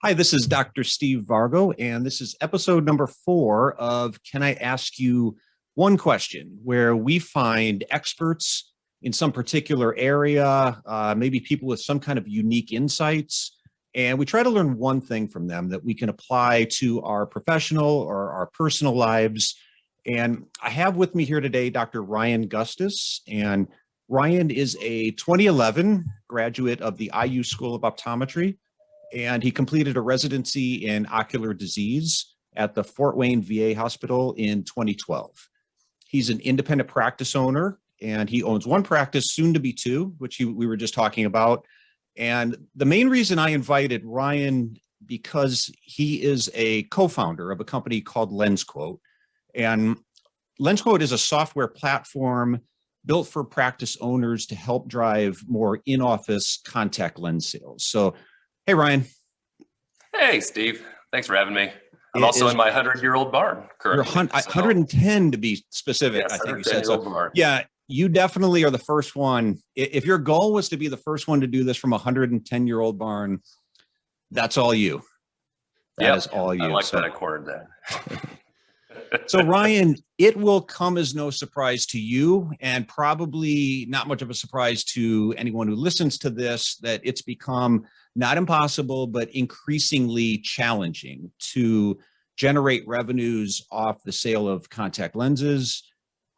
Hi, this is Dr. Steve Vargo, and this is episode number 4 of Can I Ask You One Question, where we find experts in some particular area, maybe people with some kind of unique insights, and we try to learn one thing from them that we can apply to our professional or our personal lives. And I have with me here today Dr. Ryan Gustus, and Ryan is a 2011 graduate of the IU School of Optometry, and he completed a residency in ocular disease at the Fort Wayne VA Hospital in 2012. He's an independent practice owner, and he owns one practice, soon to be two, which we were just talking about. And the main reason I invited Ryan, because he is a co-founder of a company called lensquote. And lensquote is a software platform built for practice owners to help drive more in-office contact lens sales. So, hey, Ryan. Hey, Steve. Thanks for having me. I'm also in my 100-year-old barn currently. 110 to be specific, yes, I think you said. So, barn. yeah, you definitely are the first one. If your goal was to be the first one to do this from a 110-year-old barn, that's all you. That is all you. I like that. I cornered that. So, Ryan, it will come as no surprise to you, and probably not much of a surprise to anyone who listens to this, that it's become not impossible, but increasingly challenging to generate revenues off the sale of contact lenses.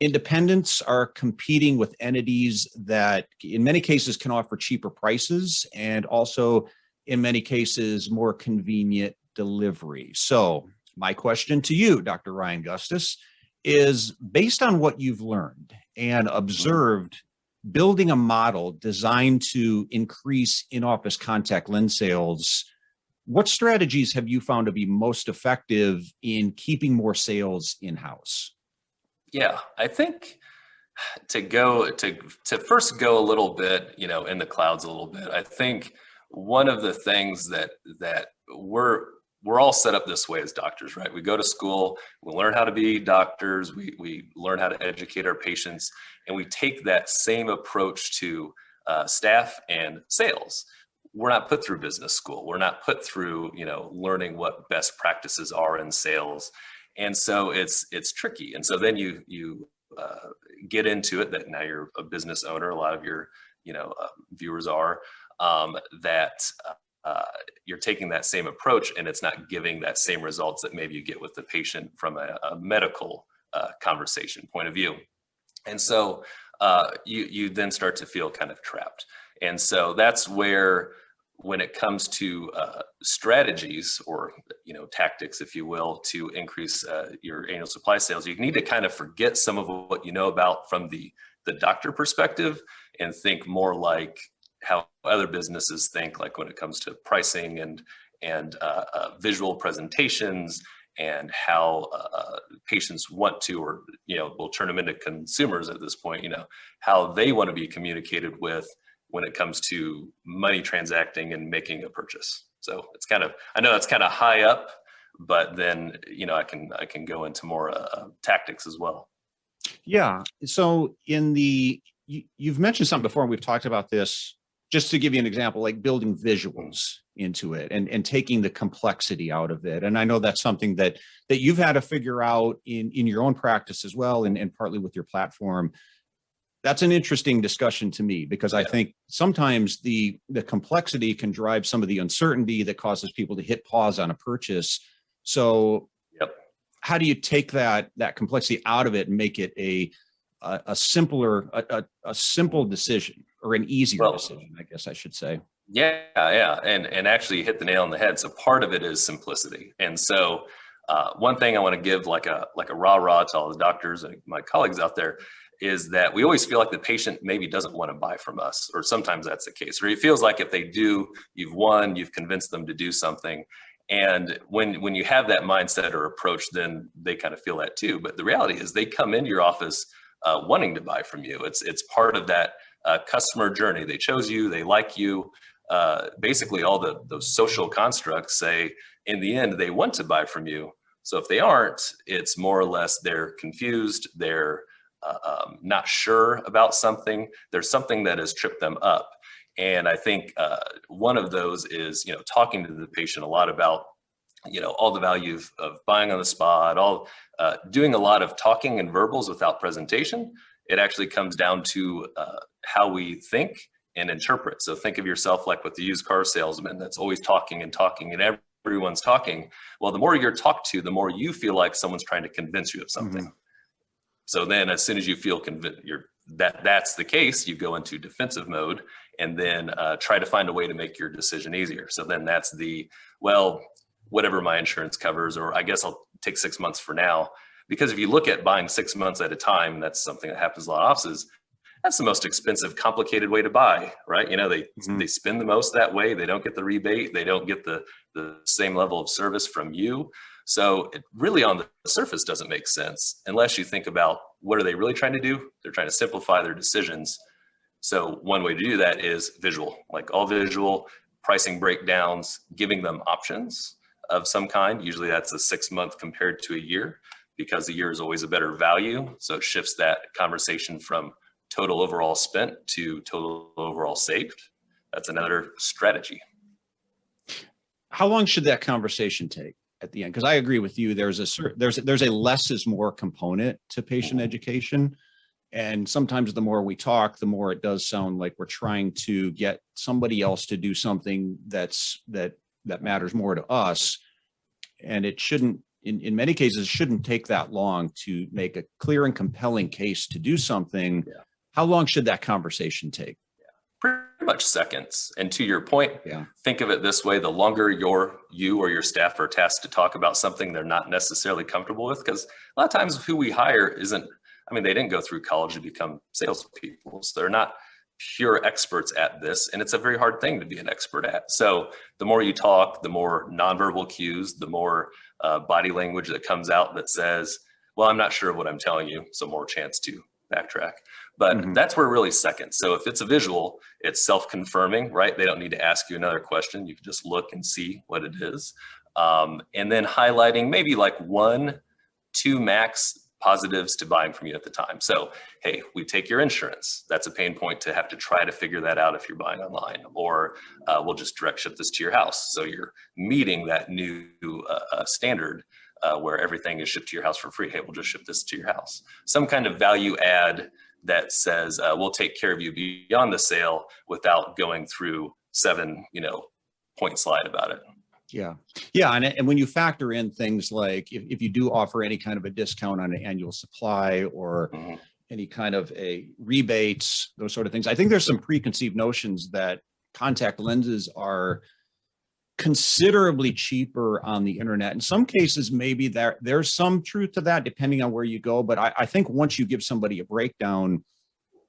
Independents are competing with entities that in many cases can offer cheaper prices and also in many cases more convenient delivery. So my question to you, Dr. Ryan Gustus, is based on what you've learned and observed building a model designed to increase in-office contact lens sales, what strategies have you found to be most effective in keeping more sales in-house? Yeah, I think to first go a little bit, in the clouds a little bit. I think one of the things that we're all set up this way as doctors, right? We go to school, we learn how to be doctors, we learn how to educate our patients, and we take that same approach to staff and sales. We're not put through business school. We're not put through, learning what best practices are in sales. And so it's tricky. And so then you get into it that now you're a business owner. A lot of your, viewers are, that you're taking that same approach and it's not giving that same results that maybe you get with the patient from a medical conversation point of view. And so you then start to feel kind of trapped. And so that's where, when it comes to strategies or tactics, if you will, to increase your annual supply sales, you need to kind of forget some of what you know about from the doctor perspective and think more like how other businesses think, like when it comes to pricing and visual presentations and how patients want to, or we'll turn them into consumers at this point, how they want to be communicated with when it comes to money transacting and making a purchase. So it's I know that's kind of high up, but then I can go into more tactics as well. Yeah. So you've mentioned something before, and we've talked about this. Just to give you an example, like building visuals into it and taking the complexity out of it. And I know that's something that you've had to figure out in your own practice as well, and partly with your platform. That's an interesting discussion to me, because I think sometimes the complexity can drive some of the uncertainty that causes people to hit pause on a purchase. So how do you take that complexity out of it and make it a simpler, a simple decision, or an easier decision, I guess I should say? Yeah. And actually hit the nail on the head. So part of it is simplicity. And so one thing I want to give like a rah-rah to all the doctors and my colleagues out there is that we always feel like the patient maybe doesn't want to buy from us, or sometimes that's the case, or it feels like if they do, you've won, you've convinced them to do something. And when you have that mindset or approach, then they kind of feel that too. But the reality is they come into your office wanting to buy from you. It's part of that customer journey. They chose you, they like you. Basically all those social constructs say in the end, they want to buy from you. So if they aren't, it's more or less they're confused, they're not sure about something. There's something that has tripped them up. And I think one of those is, talking to the patient a lot about, all the value of buying on the spot, doing a lot of talking and verbals without presentation. It actually comes down to how we think and interpret. So think of yourself like with the used car salesman that's always talking and talking and everyone's talking. Well, the more you're talked to, the more you feel like someone's trying to convince you of something. Mm-hmm. So then as soon as you feel convinced that's the case, you go into defensive mode and then try to find a way to make your decision easier. So then that's whatever my insurance covers, or I guess I'll take 6 months for now. Because if you look at buying 6 months at a time, that's something that happens in a lot of offices. That's the most expensive, complicated way to buy, right? They spend the most that way. They don't get the rebate. They don't get the same level of service from you. So it really on the surface doesn't make sense unless you think about what are they really trying to do? They're trying to simplify their decisions. So one way to do that is visual, like all visual pricing breakdowns, giving them options of some kind. Usually that's a 6 month compared to a year, because a year is always a better value. So it shifts that conversation from total overall spent to total overall saved. That's another strategy. How long should that conversation take at the end? Because I agree with you. There's a less is more component to patient education. And sometimes the more we talk, the more it does sound like we're trying to get somebody else to do something that matters more to us. And it shouldn't, in many cases, it shouldn't take that long to make a clear and compelling case to do something. Yeah. How long should that conversation take? Pretty much seconds. And to your point, think of it this way: the longer you or your staff are tasked to talk about something they're not necessarily comfortable with, because a lot of times who we hire they didn't go through college to become salespeople. So they're not pure experts at this, and it's a very hard thing to be an expert at. So the more you talk, the more nonverbal cues, the more body language that comes out that says, well, I'm not sure of what I'm telling you, so more chance to backtrack. But that's where really seconds. So if it's a visual, it's self-confirming, right? They don't need to ask you another question. You can just look and see what it is. And then highlighting maybe like 1, 2 max positives to buying from you at the time. So, hey, we take your insurance. That's a pain point to have to try to figure that out if you're buying online, or we'll just direct ship this to your house. So you're meeting that new standard where everything is shipped to your house for free. Hey, we'll just ship this to your house. Some kind of value add that says we'll take care of you beyond the sale without going through 7, point slide about it. Yeah. And when you factor in things like if you do offer any kind of a discount on an annual supply or any kind of a rebates, those sort of things, I think there's some preconceived notions that contact lenses are considerably cheaper on the internet. In some cases, maybe there's some truth to that depending on where you go. But I think once you give somebody a breakdown,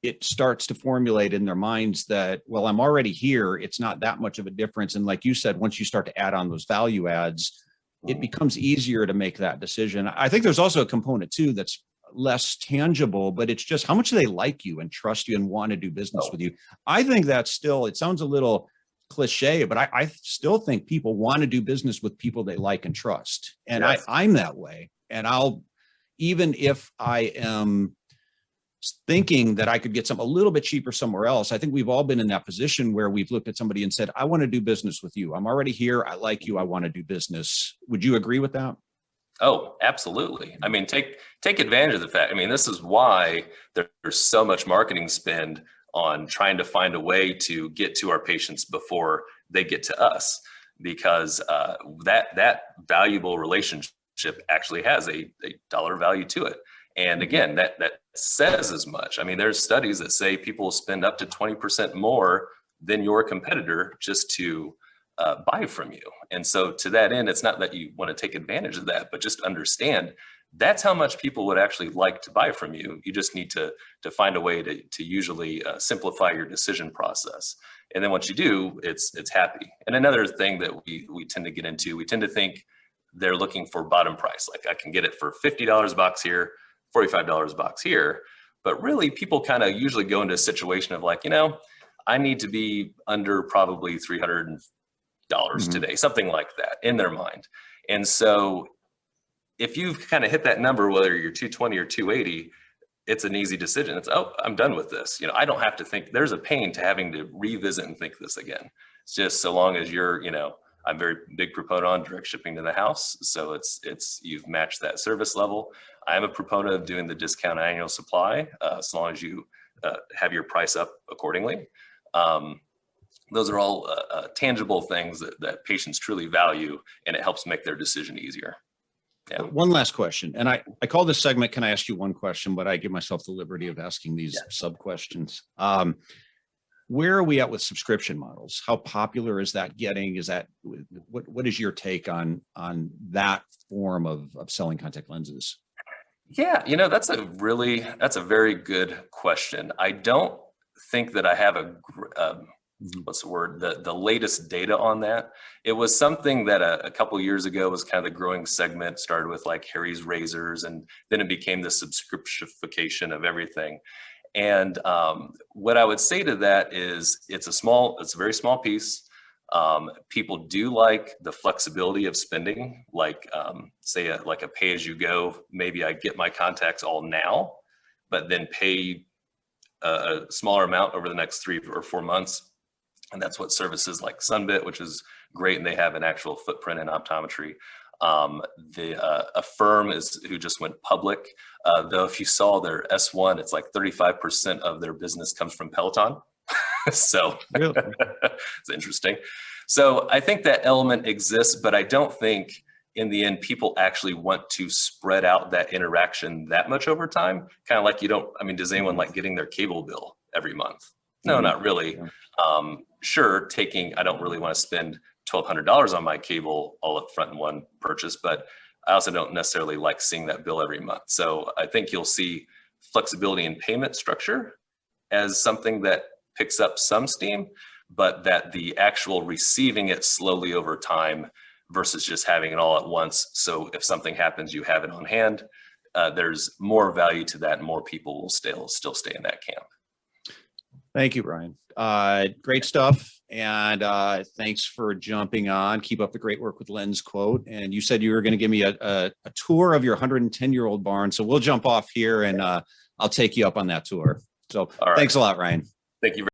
it starts to formulate in their minds that, well, I'm already here. It's not that much of a difference. And like you said, once you start to add on those value adds, it becomes easier to make that decision. I think there's also a component too that's less tangible, but it's just how much do they like you and trust you and want to do business with you. I think that's still, it sounds a little cliche, but I still think people want to do business with people they like and trust. And yes. I'm that way. And even if I am thinking that I could get some a little bit cheaper somewhere else, I think we've all been in that position where we've looked at somebody and said, I want to do business with you. I'm already here. I like you. I want to do business. Would you agree with that? Oh, absolutely. I mean, take advantage of the fact. I mean, this is why there's so much marketing spend on trying to find a way to get to our patients before they get to us, because that valuable relationship actually has a dollar value to it. And again, that says as much. I mean, there's studies that say people spend up to 20% more than your competitor just to buy from you. And so to that end, it's not that you want to take advantage of that, but just understand that's how much people would actually like to buy from you. You just need to find a way to usually simplify your decision process. And then once you do, it's happy. And another thing that we tend to get into, we tend to think they're looking for bottom price. Like I can get it for $50 a box here, $45 a box here. But really people kind of usually go into a situation of like, I need to be under probably $300 today, something like that in their mind. And so if you've kind of hit that number, whether you're 220 or 280, it's an easy decision. It's, oh, I'm done with this. I don't have to think. There's a pain to having to revisit and think this again. It's just so long as you're, I'm very big proponent on direct shipping to the house. So you've matched that service level. I'm a proponent of doing the discount annual supply, as long as you have your price up accordingly. Those are all tangible things that patients truly value, and it helps make their decision easier. Yeah. One last question. And I call this segment, can I ask you one question, but I give myself the liberty of asking these sub questions. Where are we at with subscription models? How popular is that getting? What is your take on that form of selling contact lenses? Yeah, that's a very good question. I don't think that I have what's the word? The latest data on that. It was something that a couple of years ago was kind of the growing segment, started with like Harry's razors, and then it became the subscriptification of everything. And what I would say to that is it's a very small piece. People do like the flexibility of spending, like say like a pay as you go. Maybe I get my contacts all now, but then pay a smaller amount over the next 3 or 4 months. And that's what services like Sunbit, which is great, and they have an actual footprint in optometry. A firm who just went public, though if you saw their S1, it's like 35% of their business comes from Peloton. So really? It's interesting. So I think that element exists, but I don't think in the end people actually want to spread out that interaction that much over time. Kind of like does anyone like getting their cable bill every month? No, not really. Yeah. Sure, I don't really want to spend $1,200 on my cable all up front in one purchase, but I also don't necessarily like seeing that bill every month. So I think you'll see flexibility in payment structure as something that picks up some steam, but that the actual receiving it slowly over time versus just having it all at once. So if something happens, you have it on hand. There's more value to that, and more people will still stay in that camp. Thank you, Brian. Great stuff. And thanks for jumping on. Keep up the great work with lensquote. And you said you were going to give me a tour of your 110-year-old barn. So we'll jump off here and I'll take you up on that tour. So thanks a lot, Ryan. Thank you very much.